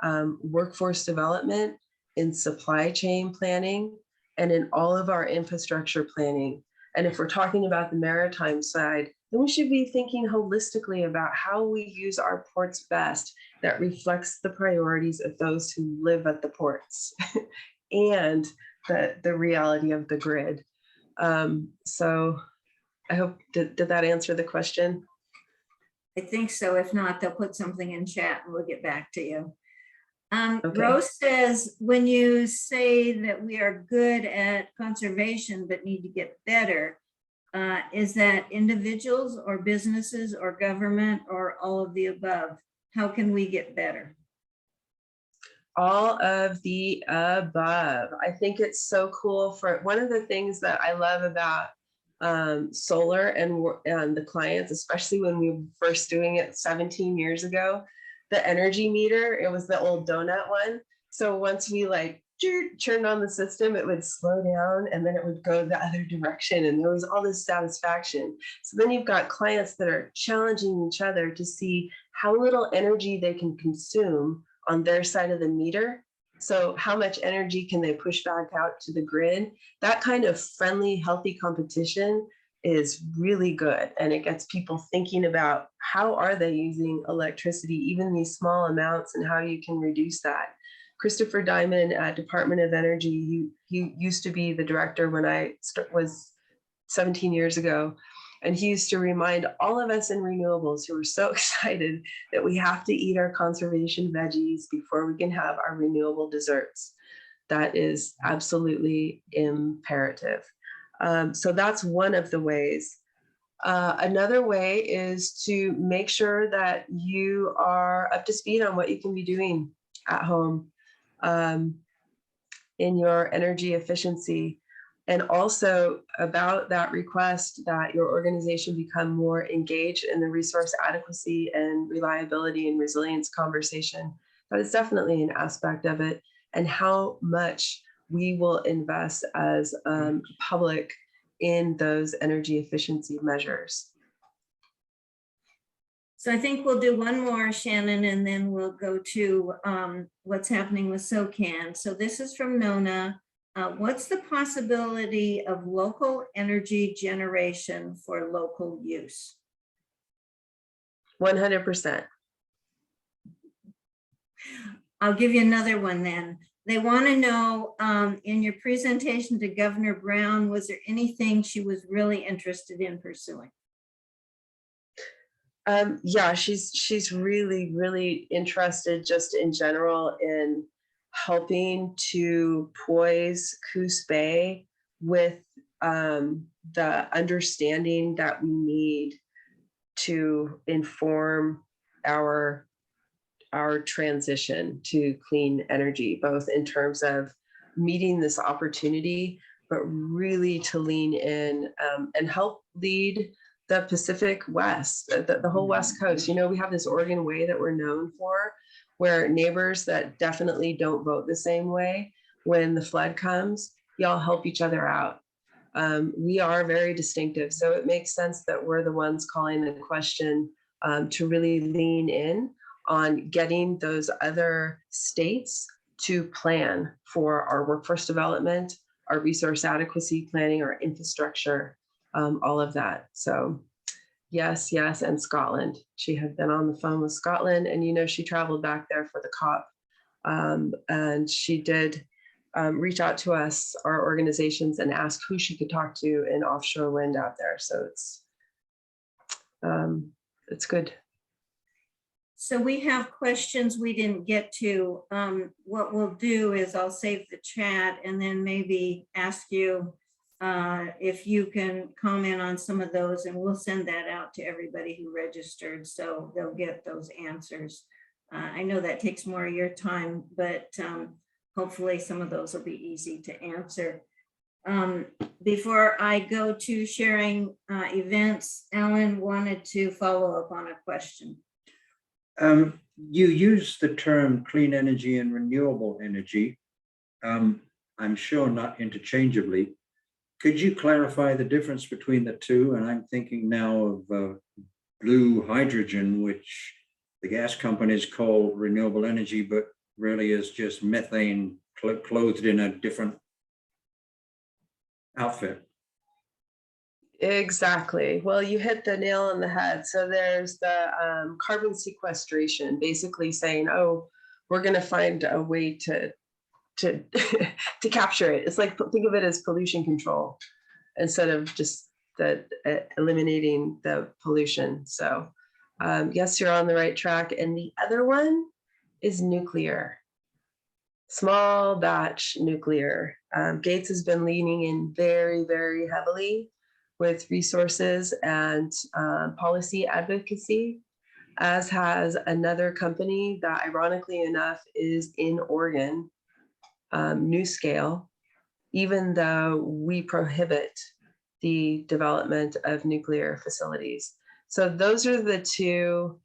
workforce development, in supply chain planning, and in all of our infrastructure planning. And if we're talking about the maritime side, then we should be thinking holistically about how we use our ports best that reflects the priorities of those who live at the ports and the reality of the grid. So I hope, did that answer the question? I think so. If not, they'll put something in chat and we'll get back to you. Okay. Rose says, when you say that we are good at conservation but need to get better, is that individuals or businesses or government or all of the above? How can we get better? All of the above. I think it's so cool. For one of the things that I love about solar and the clients, especially when we were first doing it 17 years ago, the energy meter, it was the old donut one. So once we turned on the system, it would slow down and then it would go the other direction. And there was all this satisfaction. So then you've got clients that are challenging each other to see how little energy they can consume on their side of the meter. So how much energy can they push back out to the grid? That kind of friendly, healthy competition is really good. And it gets people thinking about how are they using electricity, even these small amounts, and how you can reduce that. Christopher Diamond at Department of Energy. He used to be the director when I was 17 years ago. And he used to remind all of us in renewables who were so excited that we have to eat our conservation veggies before we can have our renewable desserts. That is absolutely imperative. So that's one of the ways. Another way is to make sure that you are up to speed on what you can be doing at home in your energy efficiency. And also about that request that your organization become more engaged in the resource adequacy and reliability and resilience conversation. That is definitely an aspect of it, and how much we will invest as public in those energy efficiency measures. So I think we'll do one more, Shannon, and then we'll go to what's happening with SOCAN. So this is from Nona. What's the possibility of local energy generation for local use? 100%. I'll give you another one then. They want to know, in your presentation to Governor Brown, was there anything she was really interested in pursuing? Yeah, she's really, really interested just in general in helping to poise Coos Bay with the understanding that we need to inform our transition to clean energy, both in terms of meeting this opportunity, but really to lean in and help lead the Pacific West, the whole West Coast. You know, we have this Oregon way that we're known for, where neighbors that definitely don't vote the same way, when the flood comes, y'all help each other out. We are very distinctive. So it makes sense that we're the ones calling the question to really lean in on getting those other states to plan for our workforce development, our resource adequacy planning, our infrastructure, all of that. So yes, and Scotland. She had been on the phone with Scotland, and you know, she traveled back there for the COP. And she did reach out to us, our organizations, and ask who she could talk to in offshore wind out there. So it's good. So we have questions we didn't get to. What we'll do is I'll save the chat and then maybe ask you if you can comment on some of those, and we'll send that out to everybody who registered so they'll get those answers. I know that takes more of your time, but hopefully some of those will be easy to answer. Before I go to sharing events, Alan wanted to follow up on a question. You use the term clean energy and renewable energy. I'm sure not interchangeably. Could you clarify the difference between the two? And I'm thinking now of blue hydrogen, which the gas companies call renewable energy, but really is just methane clothed in a different outfit. Exactly. Well, you hit the nail on the head. So there's the carbon sequestration, basically saying, oh, we're going to find a way to to capture it. It's like, think of it as pollution control instead of just eliminating the pollution. So yes, you're on the right track. And the other one is nuclear, small batch nuclear. Gates has been leaning in very, very heavily with resources and policy advocacy, as has another company that ironically enough is in Oregon, NuScale, even though we prohibit the development of nuclear facilities. So those are the two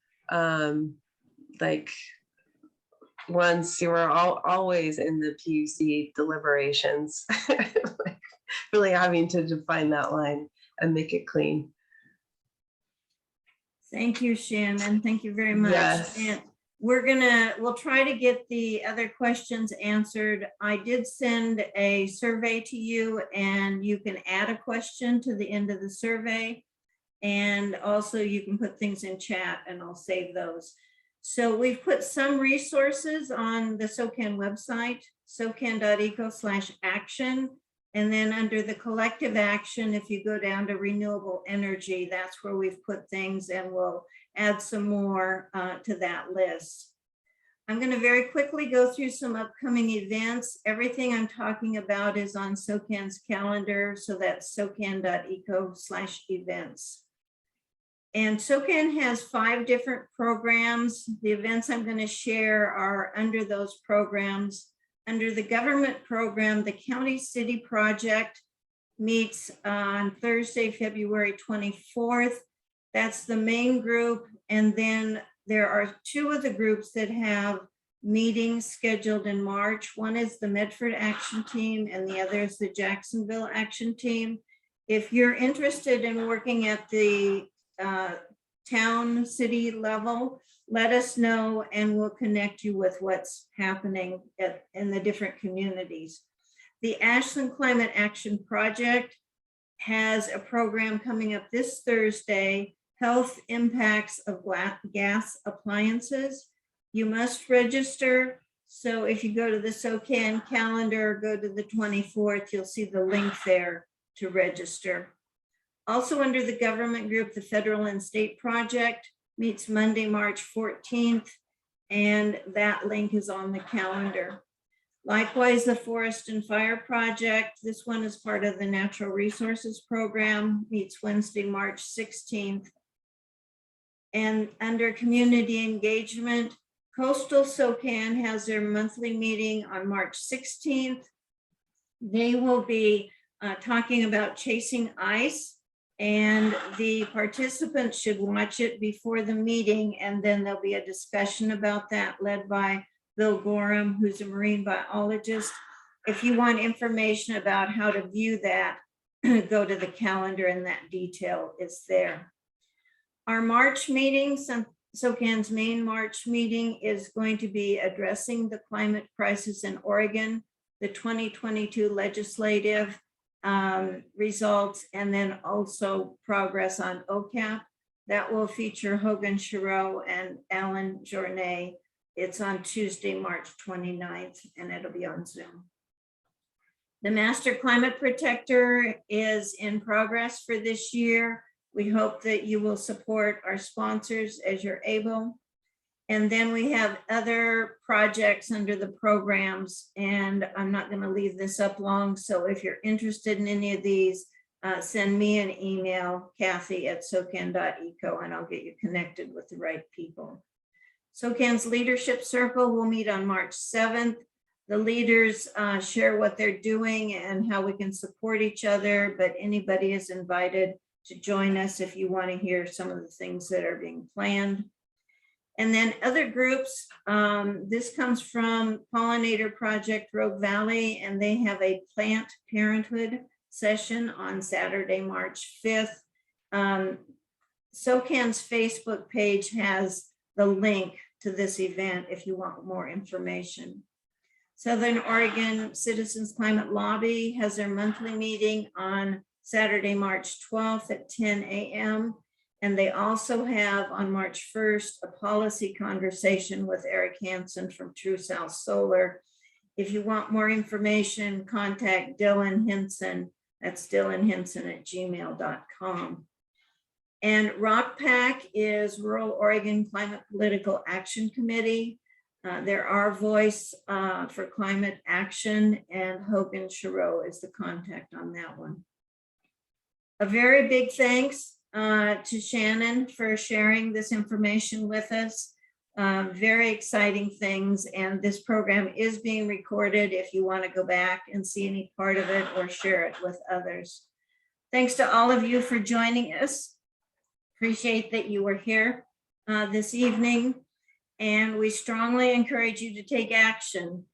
ones who are always in the PUC deliberations, like really having to define that line and make it clean. Thank you, Shannon. Thank you very much. Yes. And we'll try to get the other questions answered. I did send a survey to you, and you can add a question to the end of the survey. And also you can put things in chat and I'll save those. So we've put some resources on the SOCAN website, socan.eco/action. And then under the collective action, if you go down to renewable energy, that's where we've put things, and we'll add some more to that list. I'm going to very quickly go through some upcoming events. Everything I'm talking about is on SOCAN's calendar, so that's socan.eco/events. And SOCAN has 5 different programs. The events I'm going to share are under those programs. Under the government program, the County City Project meets on Thursday, February 24th. That's the main group. And then there are 2 of the groups that have meetings scheduled in March. One is the Medford Action Team and the other is the Jacksonville Action Team. If you're interested in working at the town, city level, let us know and we'll connect you with what's happening in the different communities. The Ashland Climate Action Project has a program coming up this Thursday, Health Impacts of Gas Appliances. You must register. So if you go to the SOCAN calendar, go to the 24th, you'll see the link there to register. Also under the government group, the Federal and State Project meets Monday, March 14th, and that link is on the calendar. Likewise, the Forest and Fire Project, this one is part of the Natural Resources Program, meets Wednesday, March 16th. And under community engagement, Coastal SOCAN has their monthly meeting on March 16th. They will be talking about chasing ice, and the participants should watch it before the meeting, and then there'll be a discussion about that led by Bill Gorham, who's a marine biologist. If you want information about how to view that, go to the calendar and that detail is there. Our March meeting, SOCAN's main March meeting, is going to be addressing the climate crisis in Oregon, the 2022 legislative results, and then also progress on OCAP. That will feature Hogan Giroux and Alan Journay. It's on Tuesday, March 29th, and it'll be on Zoom. The Master Climate Protector is in progress for this year. We hope that you will support our sponsors as you're able. And then we have other projects under the programs, and I'm not going to leave this up long. So if you're interested in any of these, send me an email, Kathy@socan.eco, and I'll get you connected with the right people. SOCAN's Leadership Circle will meet on March 7th. The leaders share what they're doing and how we can support each other, but anybody is invited to join us if you want to hear some of the things that are being planned. And then other groups, this comes from Pollinator Project Rogue Valley, and they have a plant parenthood session on Saturday, March 5th. SOCAN's Facebook page has the link to this event if you want more information. Southern Oregon Citizens Climate Lobby has their monthly meeting on Saturday, March 12th at 10 a.m. And they also have on March 1st a policy conversation with Eric Hansen from True South Solar. If you want more information, contact Dylan Henson. That's dylanhenson@gmail.com. And ROCPAC is Rural Oregon Climate Political Action Committee. They're our voice for climate action, and Hogan Giroux is the contact on that one. A very big thanks to Shannon for sharing this information with us. Very exciting things, and this program is being recorded if you want to go back and see any part of it or share it with others. Thanks to all of you for joining us. Appreciate that you were here this evening, and we strongly encourage you to take action.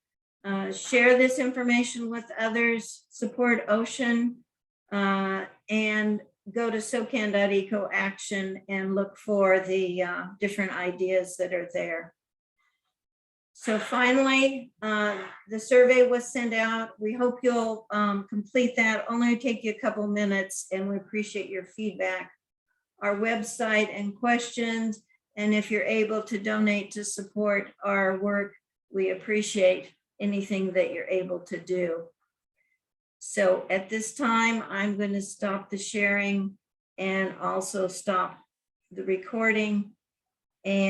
Share this information with others, support Ocean, and go to socan.eco action and look for the different ideas that are there. So finally, the survey was sent out. We hope you'll complete that. Only take you a couple minutes, and we appreciate your feedback. Our website and questions And if you're able to donate to support our work, we appreciate anything that you're able to do. So at this time, I'm going to stop the sharing and also stop the recording. And